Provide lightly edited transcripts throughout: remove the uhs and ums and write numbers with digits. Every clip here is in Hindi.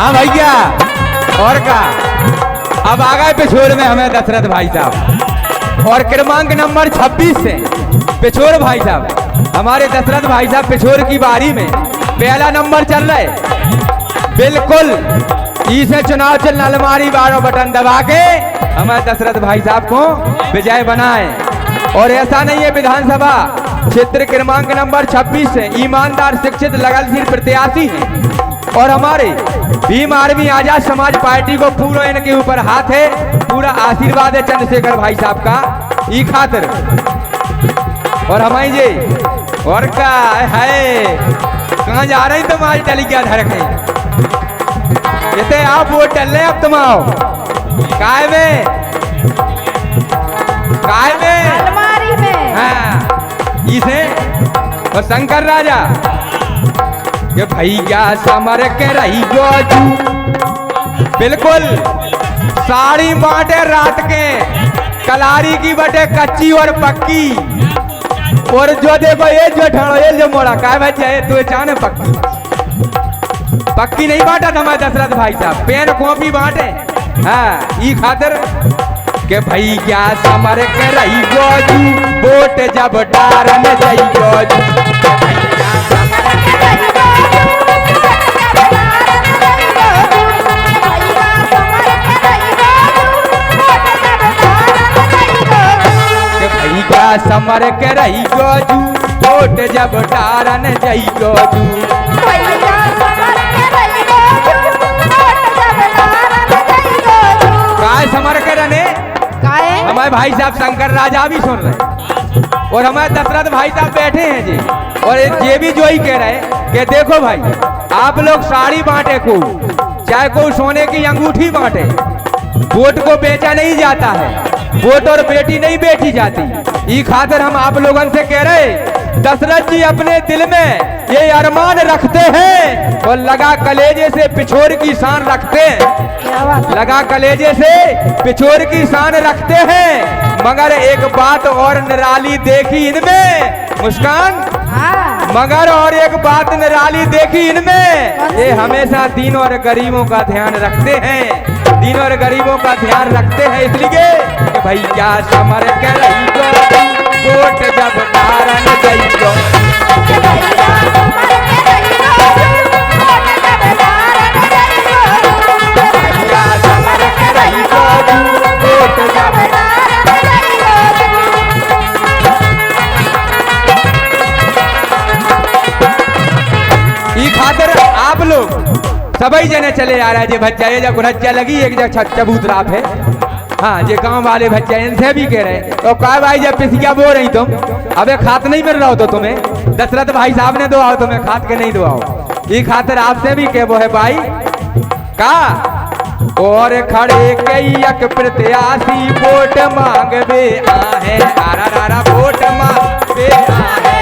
हाँ भैया और का अब आ गए पिछोड़ में हमें दशरथ भाई साहब और क्रमांक नंबर 26 से पिछोड़ भाई साहब हमारे दशरथ भाई साहब पिछोड़ की बारी में पहला नंबर चल रहा है। बिल्कुल इसे चुनाव चल अलमारी 12 बटन दबा के हमारे दशरथ भाई साहब को विजय बनाए। और ऐसा नहीं है, विधानसभा क्षेत्र क्रमांक नंबर 26 से ईमानदार शिक्षित लगनशील प्रत्याशी हैं और हमारे भीम आर्मी आजाद समाज पार्टी को पूरा इनके ऊपर हाथ है, पूरा आशीर्वाद है चंद्रशेखर भाई साहब का ई खातिर। और हमारी जी और का है कहाँ जा रही तुम आज चली गया धड़के इतने आप वोट डल रहे अब तुम आओ काय में अलमारी में हाँ इसे और शंकर राजा के भैया समर के रही गोजू बिल्कुल साड़ी बांटे रात के कलारी की बटे कच्ची और पक्की और जो देखो ये जो ठाड़ो ये जो मोड़ा काय बच्चा है तू चाने पक्की नहीं बांटा था हमारे दशरथ भाई साहब पेन कॉपी बांटे। हाँ ई खातिर के भैया समर के रही गोजू वोट जब डारन जाई गोजू समर के रही गोजू वोट जब डारन जाई गोजू काय समर के रने हमारे भाई साहब शंकर राजा भी सुन रहे और हमारे दशरथ भाई साहब बैठे हैं जी और ये भी जो ही कह रहे कि देखो भाई आप लोग साड़ी बांटे को चाहे कोई सोने की अंगूठी बांटे वोट को बेचा नहीं जाता है, वोट और बेटी नहीं बेची जाती। ई खातिर हम आप लोगों से कह रहे दशरथ जी अपने दिल में ये अरमान रखते हैं और लगा कलेजे से पिछोड़ की शान रखते हैं, लगा कलेजे से पिछोड़ की शान रखते हैं। मगर एक बात और निराली देखी इनमें मुस्कान मगर और एक बात निराली देखी इनमें ये हमेशा दीन और गरीबों का ध्यान रखते हैं, दीन और गरीबों का ध्यान रखते हैं। इसलिए कि भैया समर के रही वोट जब डारन जाई गो भैया समर के रही वोट जब ई खातिर आप लोग सभी जने चले आ रहा है। बच्चा ये जब गुरज्जा लगी एक जगह चबूतरा पे हाँ ये गांव वाले बच्चे इनसे भी कह रहे तो काय भाई जब पिसिया बो रही तुम अबे खात नहीं मिल रहा हो तो तुम्हें दशरथ भाई साहब ने दो आओ तुम्हें खात के नहीं दो आओ। ये खातिर आपसे भी कह वो है भाई का और खड़े कई प्रत्याशी वोट मांगवे आहे आरा रारा वोट मांगवे आहे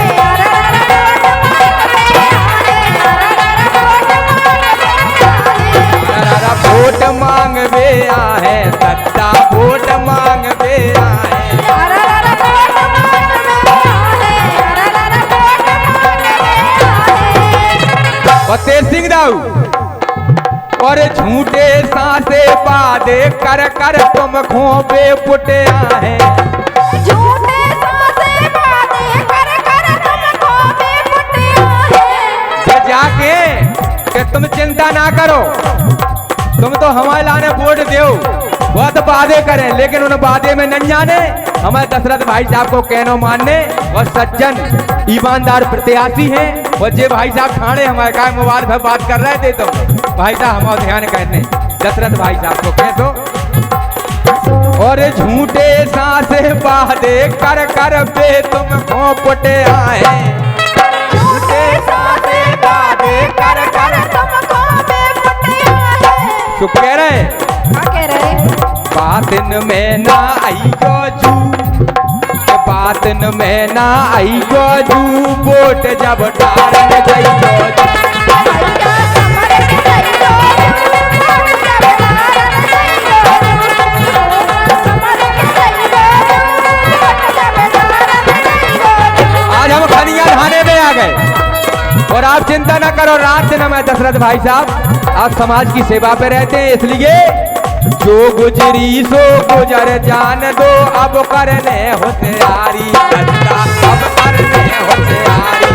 वोट मांगवे आहे सत्ता वोट मांगवे आहे और तेज सिंह दाऊ और झूठे सांसे पादे कर कर तुम खोपे पुटे आहे झूठे सांसे पादे कर कर तुम खोपे पुटे आहे जाके कि तुम चिंता ना करो तुम तो हमारे लाने वोट दो बहुत वादे करें लेकिन उन वादे में न जाने हमारे दशरथ भाई साहब को कहनो मानने और सज्जन ईमानदार प्रत्याशी हैं और जे भाई साहब ठाणे हमारे का मोबाइल पर बात कर रहे थे तो भाई साहब हमारा ध्यान कहने दशरथ भाई साहब को कह दो और झूठे सांसे वादे कर कर पे तुम खोपटे आए झूठे सांसे वादे कर कर तुम खोपे पुटे आए चुप कह रहे बातन में ना आई गोजू बातन में ना आई गोजू वोट जब डारन जाई गोजू आज हम खनिया थाने में आ गए और आप चिंता न करो रात दिन मैं दशरथ भाई साहब आप समाज की सेवा पे रहते हैं, इसलिए जो गुजरी सो गुजर जान दो, अब करने हो तैयारी, अब करने हो तैयारी।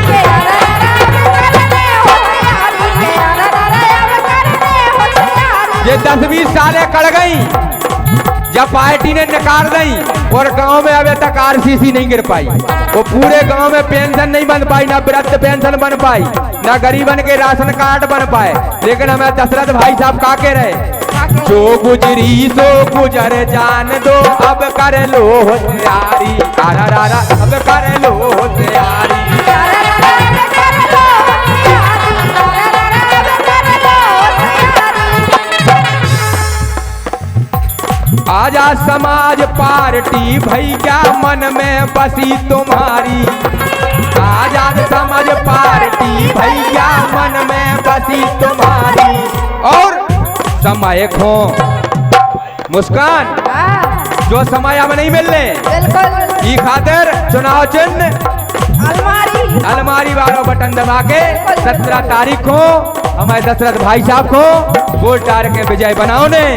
ये 10-20 सालें कड़ गई जब पार्टी ने नकार दी और गांव में अभी तक आरसीसी नहीं गिर पाई। वो पूरे गांव में पेंशन नहीं बन पाई, ना वृद्ध पेंशन बन पाई, ना गरीबन के राशन कार्ड बन पाए। लेकिन हमें दशरथ भाई साहब का के रहे, जो गुजरी सो गुजर जान दो, अब कर लो तैयारी, अब कर लो तैयारी। आजाद समाज पार्टी भैया मन में बसी तुम्हारी, आजाद समाज पार्टी भैया मन में बसी तुम्हारी। और समय खो मुस्कान, जो समय अब नहीं मिल रहे ई खातिर चुनाव चिन्ह अलमारी वालों बटन दबा के 17 तारीख को हमारे दशरथ भाई साहब को वोट डाल के विजय बनाओ ने।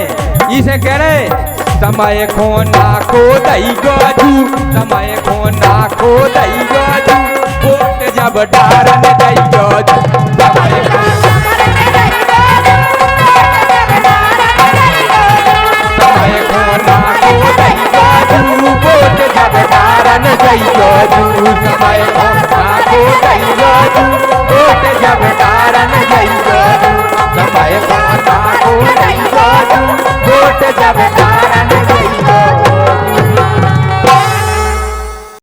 इसे कह रहे समय खो ना खो दई गोजू, समय खो ना खो दई गोजू, वोट जब डारन दई गोजू, समय